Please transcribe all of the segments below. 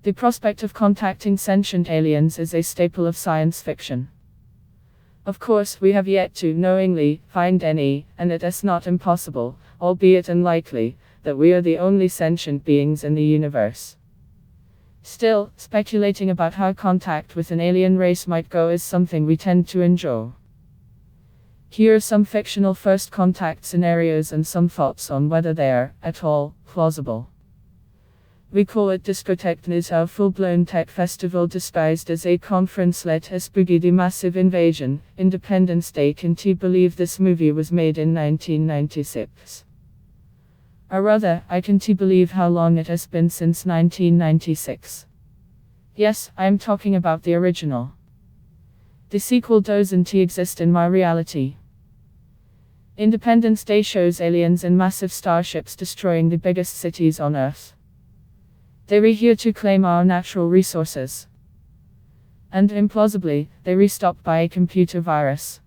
The prospect of contacting sentient aliens is a staple of science fiction. Of course, we have yet to knowingly find any, and it is not impossible, albeit unlikely, that we are the only sentient beings in the universe. Still, speculating about how contact with an alien race might go is something we tend to enjoy. Here are some fictional first contact scenarios and some thoughts on whether they are, at all, plausible. We call it discotheque, a full-blown tech festival disguised as a conference. Let us boogie the massive invasion. Independence Day. Can't you believe this movie was made in 1996? Or rather, I can't believe how long it has been since 1996. Yes, I am talking about the original. The sequel doesn't exist in my reality. Independence Day shows aliens in massive starships destroying the biggest cities on Earth. They are here to claim our natural resources. And implausibly, they are stopped by a computer virus.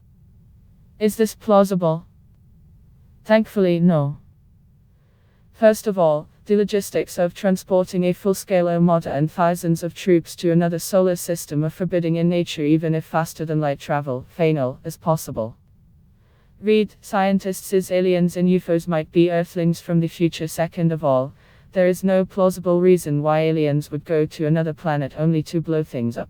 Is this plausible? Thankfully, no. First of all, the logistics of transporting a full-scale armada and thousands of troops to another solar system are forbidding in nature, even if faster than light travel, fictional, is possible. Read, scientists says aliens and UFOs might be Earthlings from the future. Second of all, there is no plausible reason why aliens would go to another planet only to blow things up.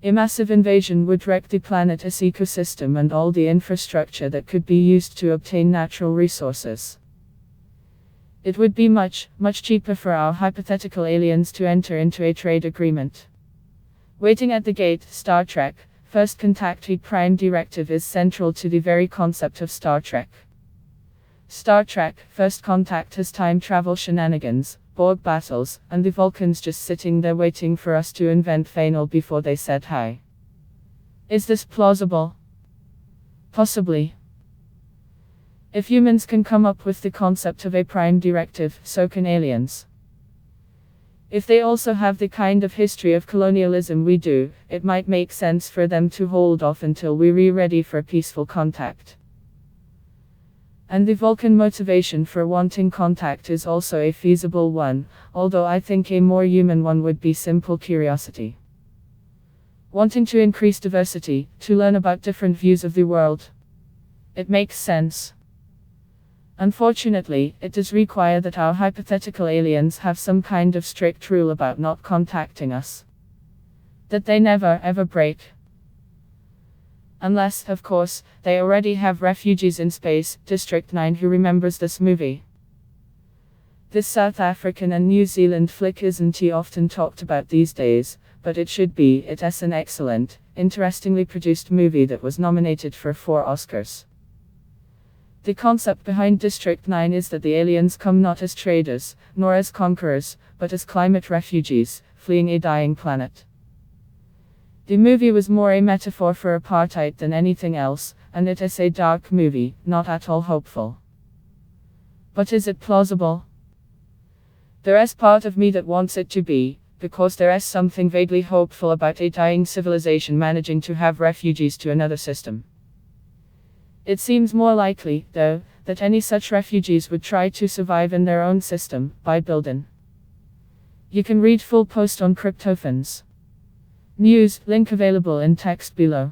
A massive invasion would wreck the planet's ecosystem and all the infrastructure that could be used to obtain natural resources. It would be much, much cheaper for our hypothetical aliens to enter into a trade agreement. Waiting at the gate. Star Trek, First Contact. The Prime Directive is central to the very concept of Star Trek. Star Trek, First Contact has time travel shenanigans, Borg battles, and the Vulcans just sitting there waiting for us to invent fictional before they said hi. Is this plausible? Possibly. If humans can come up with the concept of a prime directive, so can aliens. If they also have the kind of history of colonialism we do, it might make sense for them to hold off until we're ready for peaceful contact. And the Vulcan motivation for wanting contact is also a feasible one, although I think a more human one would be simple curiosity. Wanting to increase diversity, to learn about different views of the world. It makes sense. Unfortunately, it does require that our hypothetical aliens have some kind of strict rule about not contacting us. That they never ever break. Unless, of course, they already have refugees in space. District 9. Who remembers this movie? This South African and New Zealand flick isn't often talked about these days, but it should be. It's an excellent, interestingly produced movie that was nominated for 4 Oscars. The concept behind District 9 is that the aliens come not as traders, nor as conquerors, but as climate refugees, fleeing a dying planet. The movie was more a metaphor for apartheid than anything else, and it is a dark movie, not at all hopeful. But is it plausible? There is part of me that wants it to be, because there is something vaguely hopeful about a dying civilization managing to have refugees to another system. It seems more likely, though, that any such refugees would try to survive in their own system, by building. You can read full post on Cryptophans News, link available in text below.